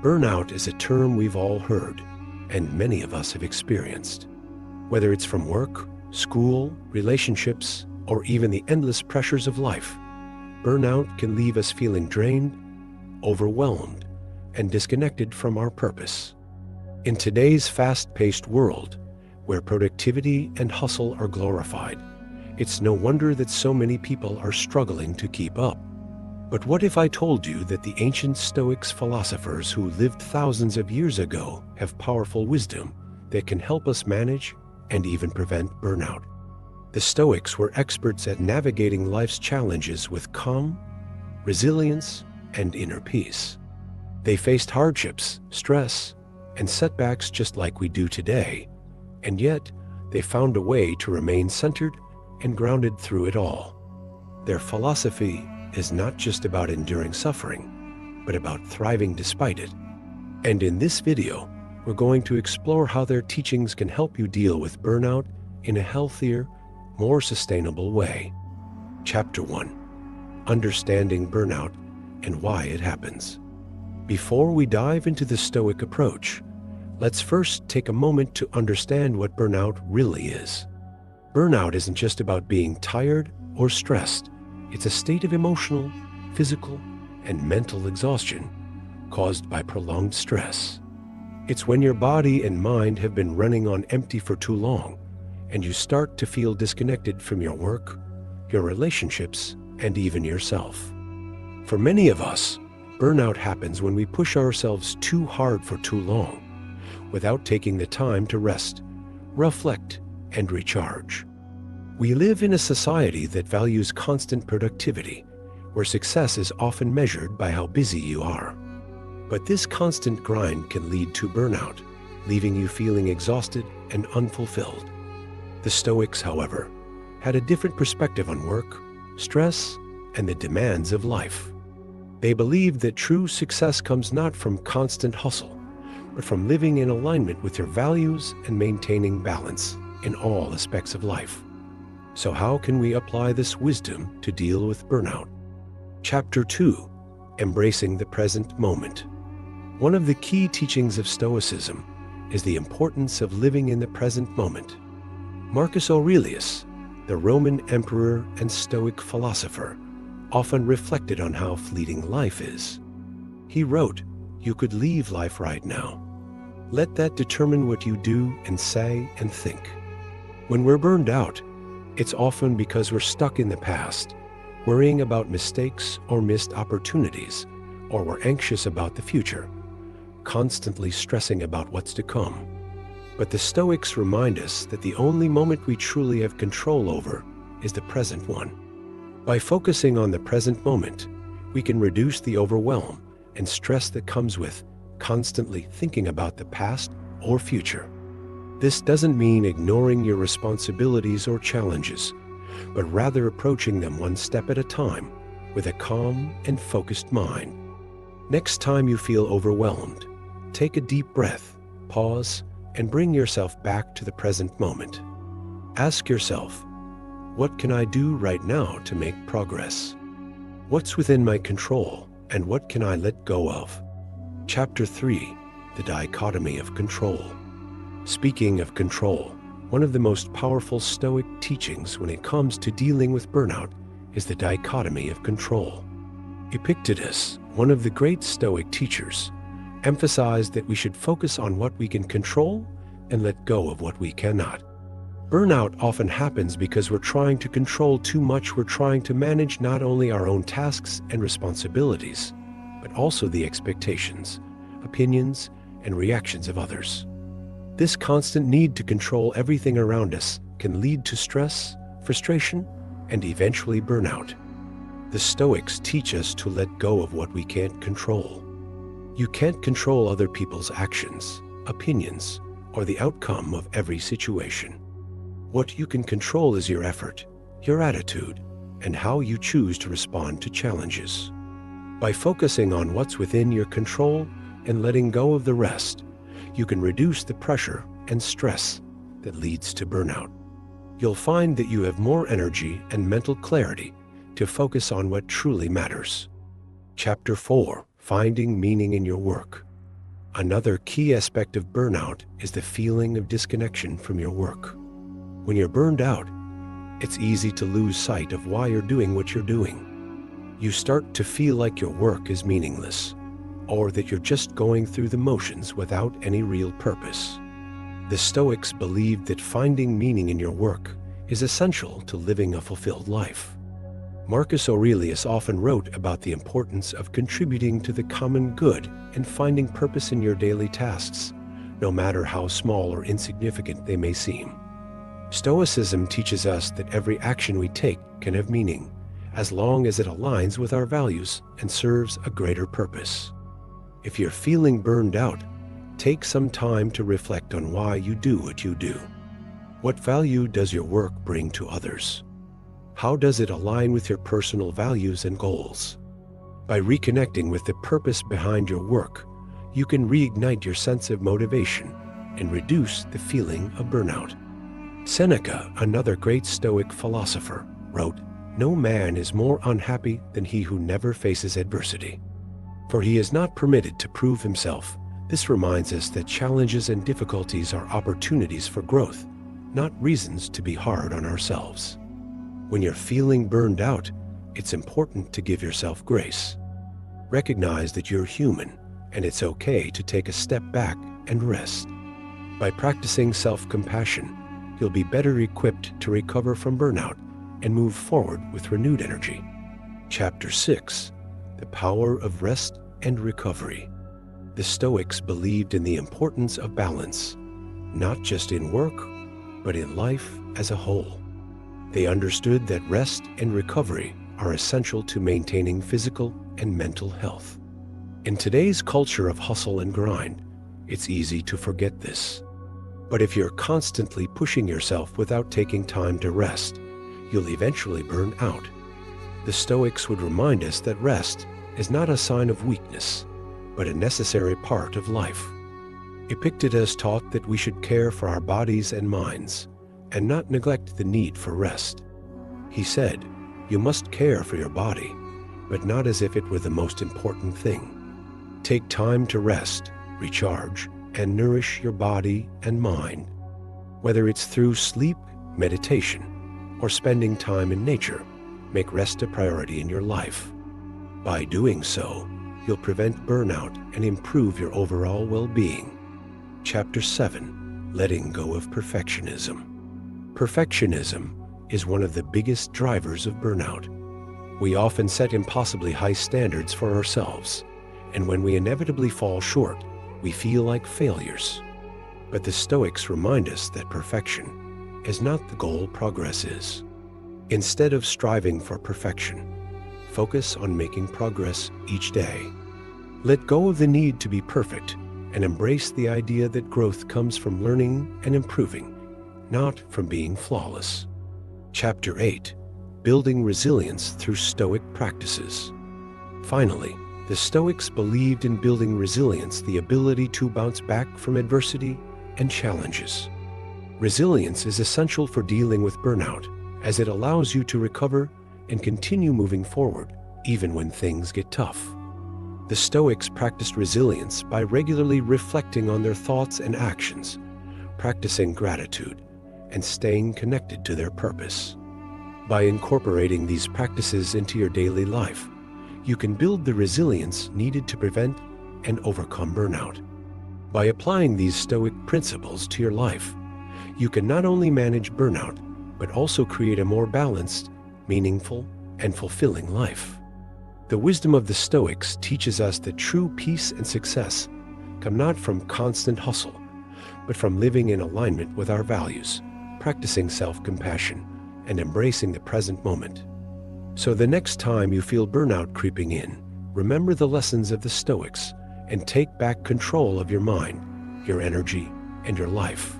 Burnout is a term we've all heard, and many of us have experienced. Whether it's from work, school, relationships, or even the endless pressures of life, burnout can leave us feeling drained, overwhelmed, and disconnected from our purpose. In today's fast-paced world, where productivity and hustle are glorified, it's no wonder that so many people are struggling to keep up. But what if I told you that the ancient Stoics philosophers who lived thousands of years ago have powerful wisdom that can help us manage and even prevent burnout? The Stoics were experts at navigating life's challenges with calm, resilience, and inner peace. They faced hardships, stress, and setbacks just like we do today, and yet they found a way to remain centered and grounded through it all. Their philosophy is not just about enduring suffering, but about thriving despite it. And in this video, we're going to explore how their teachings can help you deal with burnout in a healthier, more sustainable way. Chapter 1: Understanding Burnout and Why It Happens. Before we dive into the Stoic approach, let's first take a moment to understand what burnout really is. Burnout isn't just about being tired or stressed. It's a state of emotional, physical, and mental exhaustion caused by prolonged stress. It's when your body and mind have been running on empty for too long, and you start to feel disconnected from your work, your relationships, and even yourself. For many of us, burnout happens when we push ourselves too hard for too long, without taking the time to rest, reflect, and recharge. We live in a society that values constant productivity, where success is often measured by how busy you are. But this constant grind can lead to burnout, leaving you feeling exhausted and unfulfilled. The Stoics, however, had a different perspective on work, stress, and the demands of life. They believed that true success comes not from constant hustle, but from living in alignment with your values and maintaining balance in all aspects of life. So how can we apply this wisdom to deal with burnout? Chapter 2: Embracing the Present Moment. One of the key teachings of Stoicism is the importance of living in the present moment. Marcus Aurelius, the Roman emperor and Stoic philosopher, often reflected on how fleeting life is. He wrote, "You could leave life right now. Let that determine what you do and say and think." When we're burned out, it's often because we're stuck in the past, worrying about mistakes or missed opportunities, or we're anxious about the future, constantly stressing about what's to come. But the Stoics remind us that the only moment we truly have control over is the present one. By focusing on the present moment, we can reduce the overwhelm and stress that comes with constantly thinking about the past or future. This doesn't mean ignoring your responsibilities or challenges, but rather approaching them one step at a time with a calm and focused mind. Next time you feel overwhelmed, take a deep breath, pause, and bring yourself back to the present moment. Ask yourself, what can I do right now to make progress? What's within my control, and what can I let go of? Chapter 3: The Dichotomy of Control. Speaking of control, one of the most powerful Stoic teachings when it comes to dealing with burnout is the dichotomy of control. Epictetus, one of the great Stoic teachers, emphasized that we should focus on what we can control and let go of what we cannot. Burnout often happens because we're trying to control too much. We're trying to manage not only our own tasks and responsibilities, but also the expectations, opinions, and reactions of others. This constant need to control everything around us can lead to stress, frustration, and eventually burnout. The Stoics teach us to let go of what we can't control. You can't control other people's actions, opinions, or the outcome of every situation. What you can control is your effort, your attitude, and how you choose to respond to challenges. By focusing on what's within your control and letting go of the rest, you can reduce the pressure and stress that leads to burnout. You'll find that you have more energy and mental clarity to focus on what truly matters. Chapter 4: Finding Meaning in Your Work. Another key aspect of burnout is the feeling of disconnection from your work. When you're burned out, it's easy to lose sight of why you're doing what you're doing. You start to feel like your work is meaningless, or that you're just going through the motions without any real purpose. The Stoics believed that finding meaning in your work is essential to living a fulfilled life. Marcus Aurelius often wrote about the importance of contributing to the common good and finding purpose in your daily tasks, no matter how small or insignificant they may seem. Stoicism teaches us that every action we take can have meaning, as long as it aligns with our values and serves a greater purpose. If you're feeling burned out, take some time to reflect on why you do what you do. What value does your work bring to others? How does it align with your personal values and goals? By reconnecting with the purpose behind your work, you can reignite your sense of motivation and reduce the feeling of burnout. Seneca, another great Stoic philosopher, wrote, "No man is more unhappy than he who never faces adversity. For he is not permitted to prove himself." This reminds us that challenges and difficulties are opportunities for growth, not reasons to be hard on ourselves. When you're feeling burned out, it's important to give yourself grace. Recognize that you're human, and it's okay to take a step back and rest. By practicing self-compassion, you'll be better equipped to recover from burnout and move forward with renewed energy. Chapter 6: The Power of Rest and Recovery. The Stoics believed in the importance of balance, not just in work, but in life as a whole. They understood that rest and recovery are essential to maintaining physical and mental health. In today's culture of hustle and grind, it's easy to forget this. But if you're constantly pushing yourself without taking time to rest, you'll eventually burn out. The Stoics would remind us that rest is not a sign of weakness, but a necessary part of life. Epictetus taught that we should care for our bodies and minds, and not neglect the need for rest. He said, "You must care for your body, but not as if it were the most important thing. Take time to rest, recharge, and nourish your body and mind. Whether it's through sleep, meditation, or spending time in nature, make rest a priority in your life. By doing so, you'll prevent burnout and improve your overall well-being." Chapter 7: Letting Go of Perfectionism. Perfectionism is one of the biggest drivers of burnout. We often set impossibly high standards for ourselves, and when we inevitably fall short, we feel like failures. But the Stoics remind us that perfection is not the goal, progress is. Instead of striving for perfection, focus on making progress each day. Let go of the need to be perfect and embrace the idea that growth comes from learning and improving, not from being flawless. Chapter 8: Building Resilience Through Stoic Practices. Finally, the Stoics believed in building resilience, the ability to bounce back from adversity and challenges. Resilience is essential for dealing with burnout, as it allows you to recover and continue moving forward, even when things get tough. The Stoics practiced resilience by regularly reflecting on their thoughts and actions, practicing gratitude, and staying connected to their purpose. By incorporating these practices into your daily life, you can build the resilience needed to prevent and overcome burnout. By applying these Stoic principles to your life, you can not only manage burnout, but also create a more balanced, meaningful, and fulfilling life. The wisdom of the Stoics teaches us that true peace and success come not from constant hustle, but from living in alignment with our values, practicing self-compassion, and embracing the present moment. So the next time you feel burnout creeping in, remember the lessons of the Stoics and take back control of your mind, your energy, and your life.